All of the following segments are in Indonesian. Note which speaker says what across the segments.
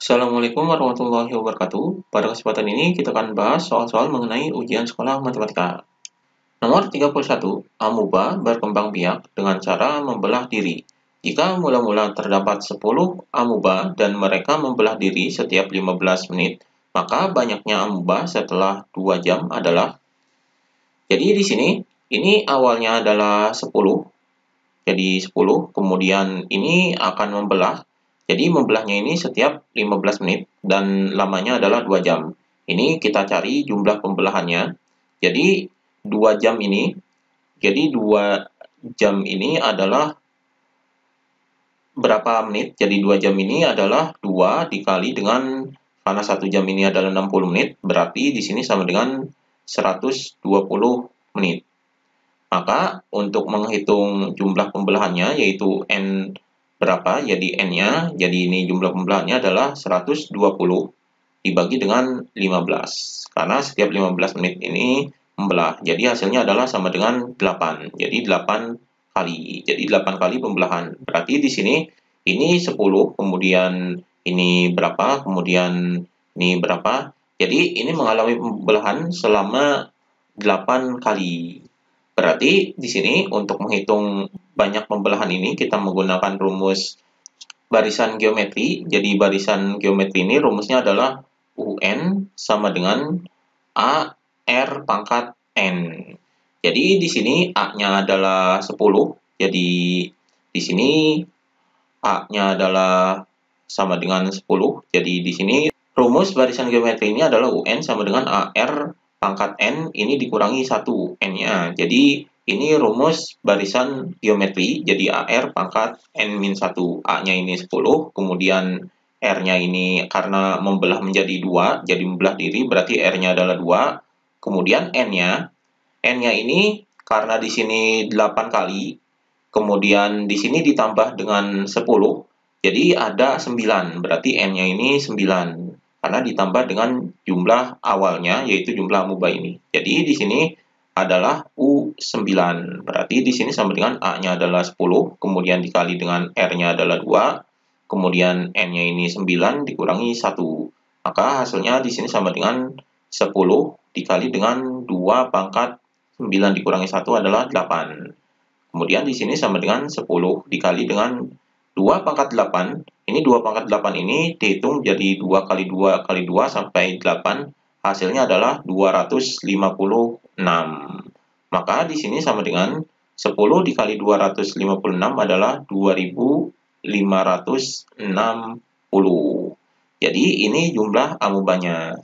Speaker 1: Assalamualaikum warahmatullahi wabarakatuh. Pada kesempatan ini kita akan bahas soal-soal mengenai ujian sekolah matematika. Nomor 31, amuba berkembang biak dengan cara membelah diri. Jika mula-mula terdapat 10 amuba dan mereka membelah diri setiap 15 menit, maka banyaknya amuba setelah 2 jam adalah. Jadi di sini, ini awalnya adalah 10. Jadi 10, kemudian ini akan membelah. Jadi membelahnya ini setiap 15 menit dan lamanya adalah 2 jam. Ini kita cari jumlah pembelahannya. Jadi 2 jam ini, adalah berapa menit? Jadi 2 jam ini adalah 2 dikali dengan, karena 1 jam ini adalah 60 menit, berarti di sini sama dengan 120 menit. Maka untuk menghitung jumlah pembelahannya yaitu N berapa, jadi N-nya, jadi ini jumlah pembelahannya adalah 120 dibagi dengan 15. Karena setiap 15 menit ini membelah. Jadi hasilnya adalah sama dengan 8. Jadi 8 kali. Jadi 8 kali pembelahan. Berarti di sini ini 10, kemudian ini berapa, kemudian ini berapa. Jadi ini mengalami pembelahan selama 8 kali. Berarti di sini untuk menghitung banyak pembelahan ini kita menggunakan rumus barisan geometri. Jadi barisan geometri ini rumusnya adalah UN sama dengan A R pangkat N. Jadi di sini A-nya adalah 10. Jadi di sini A-nya adalah sama dengan 10. Jadi di sini rumus barisan geometri ini adalah UN sama dengan AR pangkat N ini dikurangi 1 N-nya. Jadi ini rumus barisan geometri. Jadi AR pangkat N-1. A-nya ini 10, kemudian R-nya ini karena membelah menjadi 2, jadi membelah diri, berarti R-nya adalah 2. Kemudian N-nya ini karena di sini 8 kali, kemudian di sini ditambah dengan 10, jadi ada 9, berarti N-nya ini 9. Karena ditambah dengan jumlah awalnya, yaitu jumlah amuba ini. Jadi di sini adalah U9. Berarti di sini sama dengan A-nya adalah 10, kemudian dikali dengan R-nya adalah 2, kemudian N-nya ini 9 dikurangi 1. Maka hasilnya di sini sama dengan 10 dikali dengan 2 pangkat 9 dikurangi 1 adalah 8. Kemudian di sini sama dengan 10 dikali dengan 2 pangkat 8. Ini 2 pangkat 8 ini dihitung jadi 2 kali 2 kali 2 sampai 8. Hasilnya adalah 256. Maka di sini sama dengan 10 dikali 256 adalah 2560. Jadi ini jumlah amubanya.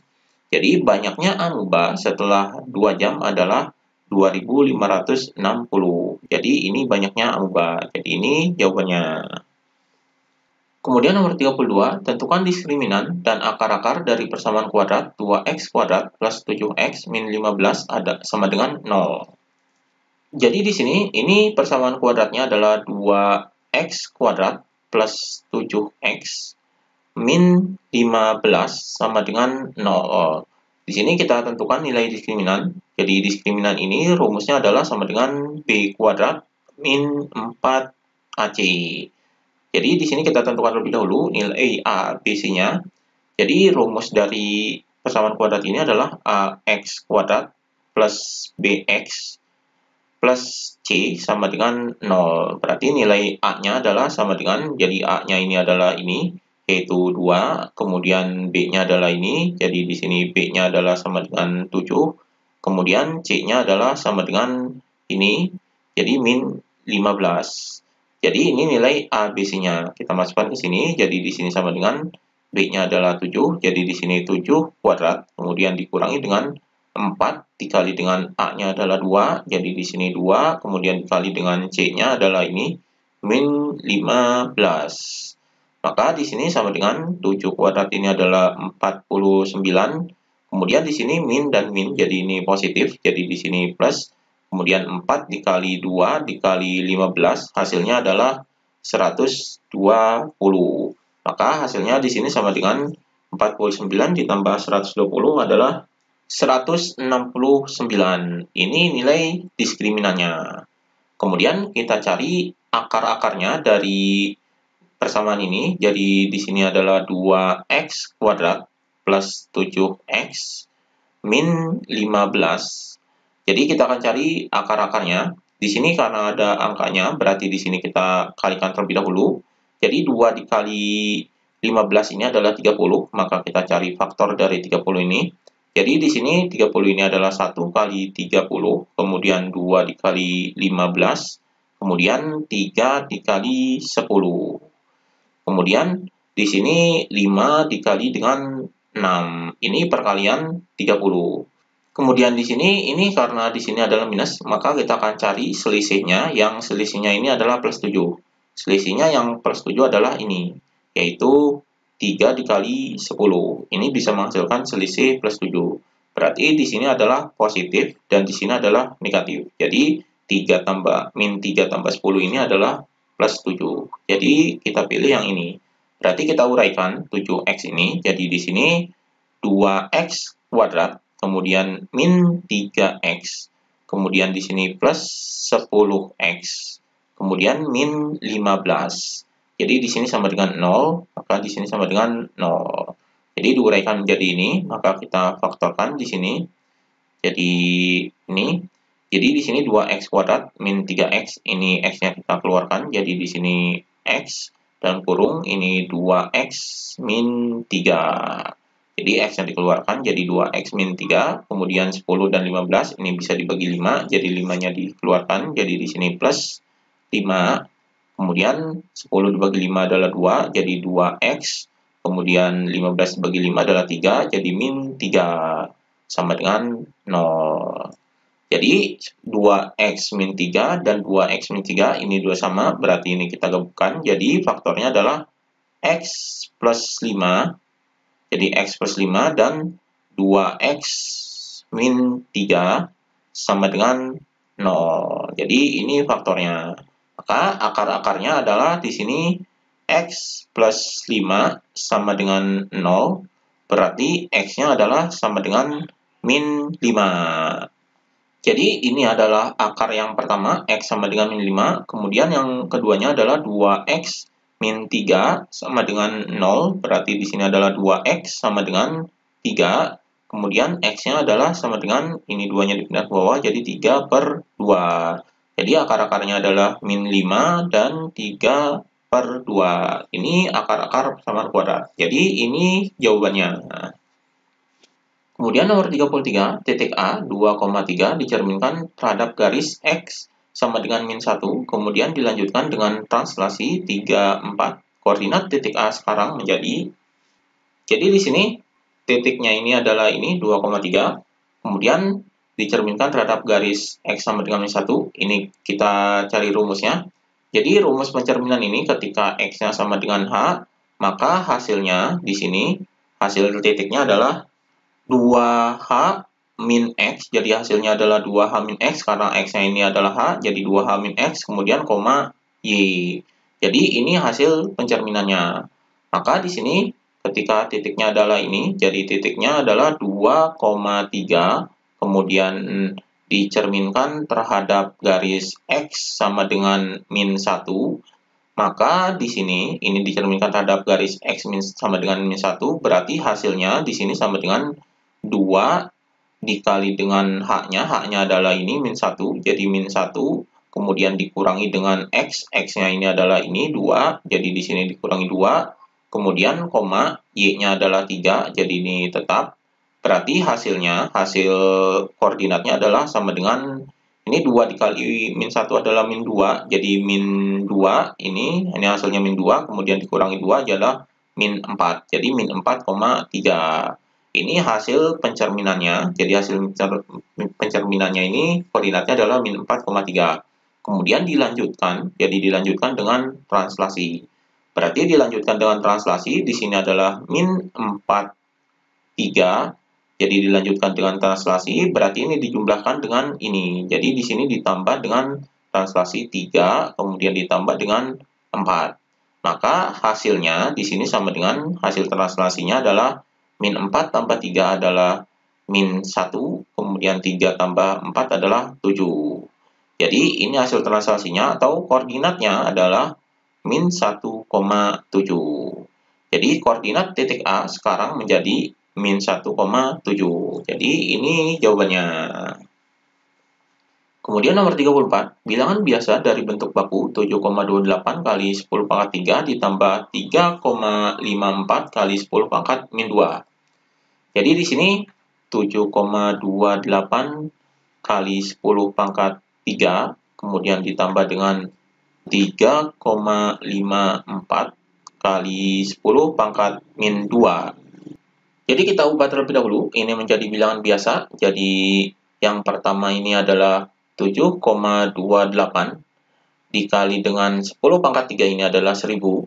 Speaker 1: Jadi banyaknya amuba setelah 2 jam adalah 2560. Jadi ini banyaknya amuba. Jadi ini jawabannya. Kemudian nomor 32, tentukan diskriminan dan akar-akar dari persamaan kuadrat 2x kuadrat plus 7x min 15 sama dengan 0. Jadi di sini, ini persamaan kuadratnya adalah 2x kuadrat plus 7x min 15 sama dengan 0. Di sini kita tentukan nilai diskriminan. Jadi diskriminan ini rumusnya adalah sama dengan b kuadrat min 4ac. Jadi di sini kita tentukan lebih dahulu nilai a, b, c-nya. Jadi rumus dari persamaan kuadrat ini adalah ax kuadrat plus bx plus c sama dengan 0. Berarti nilai a-nya adalah sama dengan, jadi a-nya ini adalah ini, yaitu 2, kemudian b-nya adalah ini, jadi di sini b-nya adalah sama dengan 7, kemudian c-nya adalah sama dengan ini, jadi min 15. Jadi ini nilai a, b, c-nya. Kita masukkan ke sini, jadi di sini sama dengan b-nya adalah 7, jadi di sini 7 kuadrat, kemudian dikurangi dengan 4 dikali dengan a-nya adalah 2, jadi di sini 2, kemudian dikali dengan c-nya adalah ini, min 15. Maka di sini sama dengan 7 kuadrat ini adalah 49, kemudian di sini min dan min, jadi ini positif, jadi di sini plus, kemudian 4 dikali 2 dikali 15, hasilnya adalah 120. Maka hasilnya di sini sama dengan 49 ditambah 120 adalah 169. Ini nilai diskriminannya. Kemudian kita cari akar-akarnya dari persamaan ini. Jadi di sini adalah 2x kuadrat plus 7x min 15. Jadi kita akan cari akar-akarnya. Di sini karena ada angkanya, berarti di sini kita kalikan terlebih dahulu. Jadi 2 dikali 15 ini adalah 30, maka kita cari faktor dari 30 ini. Jadi di sini 30 ini adalah 1 kali 30, kemudian 2 dikali 15, kemudian 3 dikali 10. Kemudian di sini 5 dikali dengan 6. Ini perkalian 30. Kemudian di sini, ini karena di sini adalah minus, maka kita akan cari selisihnya, yang selisihnya ini adalah plus 7. Selisihnya yang plus 7 adalah ini, yaitu 3 dikali 10. Ini bisa menghasilkan selisih plus 7. Berarti di sini adalah positif, dan di sini adalah negatif. Jadi, min 3 tambah 10 ini adalah plus 7. Jadi, kita pilih yang ini. Berarti kita uraikan 7x ini, jadi di sini 2x kuadrat, kemudian min 3x, kemudian di sini plus 10x, kemudian min 15. Jadi di sini sama dengan 0, maka di sini sama dengan 0. Jadi diuraikan menjadi ini, maka kita faktorkan di sini. Jadi ini, jadi di sini 2x kuadrat min 3x, ini x-nya kita keluarkan, jadi di sini x, dan kurung ini 2x min 3. Jadi x yang dikeluarkan jadi 2x min 3, kemudian 10 dan 15 ini bisa dibagi 5, jadi 5-nya dikeluarkan, jadi di sini plus 5, kemudian 10 dibagi 5 adalah 2, jadi 2x, kemudian 15 dibagi 5 adalah 3, jadi min 3, sama dengan 0. Jadi 2x min 3 dan 2x min 3 ini dua sama, berarti ini kita gabungkan, jadi faktornya adalah x plus 5, jadi x plus 5 dan 2x min 3 sama dengan 0. Jadi ini faktornya. Maka akar-akarnya adalah di sini x plus 5 sama dengan 0. Berarti x-nya adalah sama dengan min 5. Jadi ini adalah akar yang pertama, x sama dengan min 5. Kemudian yang keduanya adalah 2x min 3 sama dengan 0, berarti di sini adalah 2x sama dengan 3, kemudian x-nya adalah sama dengan, ini 2-nya dipindah ke bawah, jadi 3 per 2. Jadi akar-akarnya adalah min 5 dan 3 per 2. Ini akar-akar persamaan kuadrat. Jadi ini jawabannya. Kemudian nomor 33, titik A, 2,3 dicerminkan terhadap garis X sama dengan min 1, kemudian dilanjutkan dengan translasi 3, 4. Koordinat titik A sekarang menjadi, jadi di sini titiknya ini adalah ini 2,3, kemudian dicerminkan terhadap garis X sama dengan min 1, ini kita cari rumusnya. Jadi rumus pencerminan ini ketika X-nya sama dengan H, maka hasilnya di sini, hasil titiknya adalah 2H min X, jadi hasilnya adalah 2H min X, karena X-nya ini adalah H, jadi 2H min X, kemudian koma Y. Jadi ini hasil pencerminannya. Maka di sini ketika titiknya adalah ini, jadi titiknya adalah 2,3, kemudian dicerminkan terhadap garis X sama dengan min 1, maka di sini ini dicerminkan terhadap garis X sama dengan min 1, berarti hasilnya di sini sama dengan 2 dikali dengan H-nya adalah ini min 1, jadi min 1, kemudian dikurangi dengan X, X-nya ini adalah ini 2, jadi di sini dikurangi 2, kemudian koma, Y-nya adalah 3, jadi ini tetap, berarti hasilnya, hasil koordinatnya adalah sama dengan, ini 2 dikali min 1 adalah min 2, jadi min 2, ini hasilnya min 2, kemudian dikurangi 2 adalah min 4, jadi min 4,3. Ini hasil pencerminannya, jadi hasil pencerminannya ini koordinatnya adalah min 4,3. Kemudian dilanjutkan, jadi dilanjutkan dengan translasi. Berarti dilanjutkan dengan translasi, di sini adalah min 4,3. Jadi dilanjutkan dengan translasi, berarti ini dijumlahkan dengan ini. Jadi di sini ditambah dengan translasi 3, kemudian ditambah dengan 4. Maka hasilnya di sini sama dengan hasil translasinya adalah min 4 tambah 3 adalah min 1, kemudian 3 tambah 4 adalah 7. Jadi ini hasil translasinya atau koordinatnya adalah min 1,7. Jadi koordinat titik A sekarang menjadi min 1,7. Jadi ini jawabannya. Kemudian nomor 34, bilangan biasa dari bentuk baku 7,28 kali 10 pangkat 3 ditambah 3,54 kali 10 pangkat min 2. Jadi di sini 7,28 kali 10 pangkat 3, kemudian ditambah dengan 3,54 kali 10 pangkat min 2. Jadi kita ubah terlebih dahulu, ini menjadi bilangan biasa. Jadi yang pertama ini adalah 7,28 dikali dengan 10 pangkat 3 ini adalah 1000.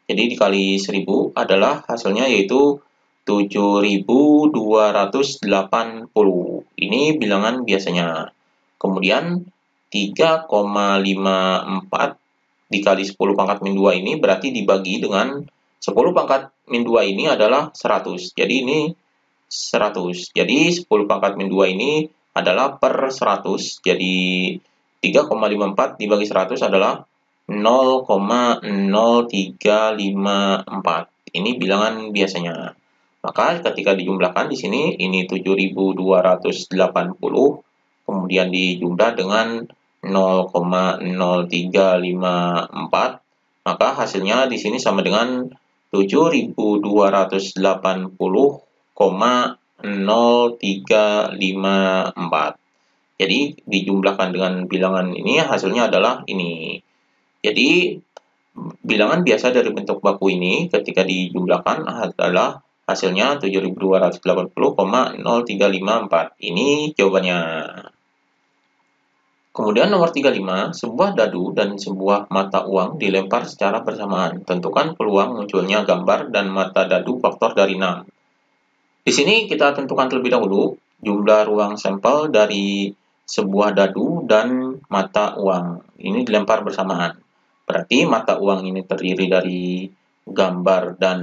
Speaker 1: Jadi dikali 1000 adalah hasilnya yaitu 7280. Ini bilangan biasanya. Kemudian 3,54 dikali 10 pangkat min 2 ini berarti dibagi dengan 10 pangkat min 2 ini adalah 100. Jadi ini 100. Jadi 10 pangkat min 2 ini adalah per 100. Jadi 3,54 dibagi 100 adalah 0,0354. Ini bilangan biasanya. Maka ketika dijumlahkan di sini ini 7280 kemudian dijumlah dengan 0,0354, maka hasilnya di sini sama dengan 7280,0354. Jadi dijumlahkan dengan bilangan ini hasilnya adalah ini. Jadi bilangan biasa dari bentuk baku ini ketika dijumlahkan adalah hasilnya 7280,0354. Ini jawabannya. Kemudian nomor 35, sebuah dadu dan sebuah mata uang dilempar secara bersamaan. Tentukan peluang munculnya gambar dan mata dadu faktor dari 6. Di sini kita tentukan terlebih dahulu jumlah ruang sampel dari sebuah dadu dan mata uang. Ini dilempar bersamaan. Berarti mata uang ini terdiri dari gambar dan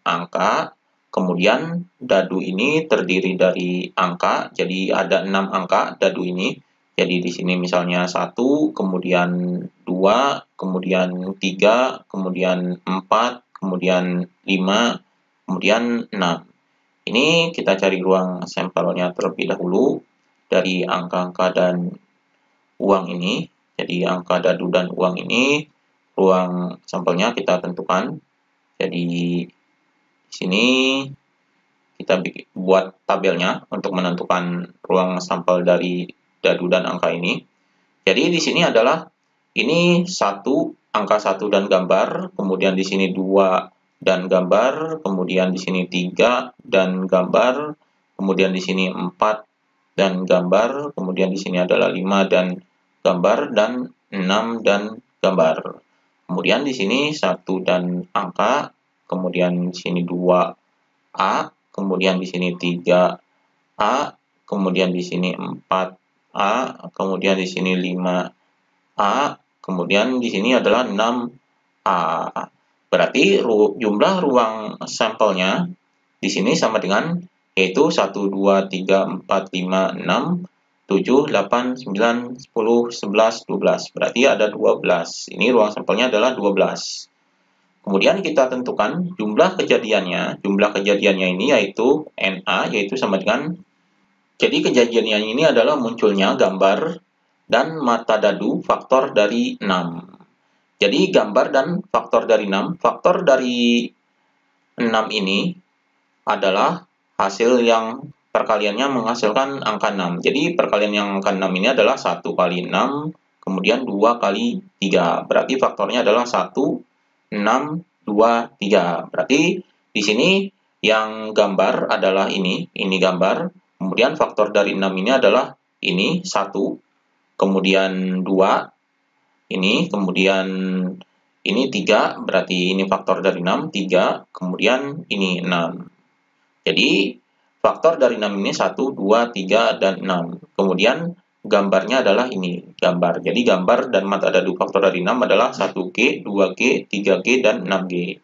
Speaker 1: angka. Kemudian dadu ini terdiri dari angka. Jadi ada 6 angka dadu ini. Jadi di sini misalnya 1, kemudian 2, kemudian 3, kemudian 4, kemudian 5, kemudian 6. Ini kita cari ruang sampelnya terlebih dahulu dari angka-angka dan uang ini. Jadi angka dadu dan uang ini, ruang sampelnya kita tentukan. Jadi di sini kita buat tabelnya untuk menentukan ruang sampel dari dadu dan angka ini. Jadi di sini adalah ini 1, angka 1 dan gambar, kemudian di sini 2 dan gambar, kemudian di sini 3 dan gambar, kemudian di sini 4 dan gambar, kemudian di sini adalah 5 dan gambar, dan 6 dan gambar. Kemudian di sini 1 dan angka, kemudian di sini 2A, kemudian di sini 3A, kemudian di sini 4A, kemudian di sini 5A, kemudian di sini adalah 6A. Berarti jumlah ruang sampelnya di sini sama dengan yaitu 1, 2, 3, 4, 5, 6, 7, 8, 9, 10, 11, 12. Berarti ada 12. Ini ruang sampelnya adalah 12. Kemudian kita tentukan jumlah kejadiannya. Jumlah kejadiannya ini yaitu NA, yaitu sama dengan, jadi kejadiannya ini adalah munculnya gambar dan mata dadu faktor dari 6. Jadi gambar dan faktor dari 6. Faktor dari 6 ini adalah hasil yang perkaliannya menghasilkan angka 6. Jadi perkalian yang angka 6 ini adalah 1 kali 6, kemudian 2 kali 3. Berarti faktornya adalah 1, 6, 2, 3. Berarti di sini yang gambar adalah ini gambar. Kemudian faktor dari 6 ini adalah ini 1, kemudian 2, ini, kemudian ini 3, berarti ini faktor dari 6, 3, kemudian ini 6. Jadi faktor dari 6 ini 1, 2, 3, dan 6. Kemudian gambarnya adalah ini, gambar. Jadi gambar dan mata dadu faktor dari 6 adalah 1G, 2G, 3G, dan 6G.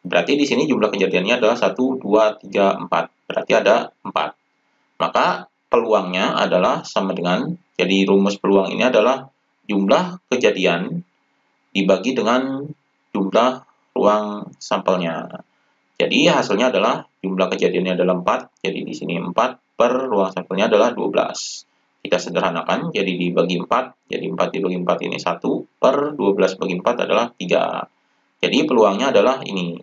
Speaker 1: Berarti di sini jumlah kejadiannya adalah 1, 2, 3, 4. Berarti ada 4. Maka peluangnya adalah sama dengan, jadi rumus peluang ini adalah jumlah kejadian dibagi dengan jumlah ruang sampelnya. Jadi hasilnya adalah jumlah kejadiannya adalah 4, jadi di sini 4 per ruang sampelnya adalah 12. Kita sederhanakan, jadi dibagi 4, jadi 4 dibagi 4 ini 1, per 12 bagi 4 adalah 3. Jadi peluangnya adalah ini.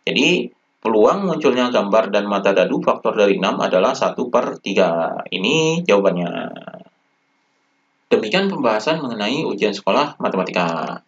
Speaker 1: Jadi peluang munculnya gambar dan mata dadu faktor dari 6 adalah 1/3. Ini jawabannya. Demikian pembahasan mengenai ujian sekolah matematika.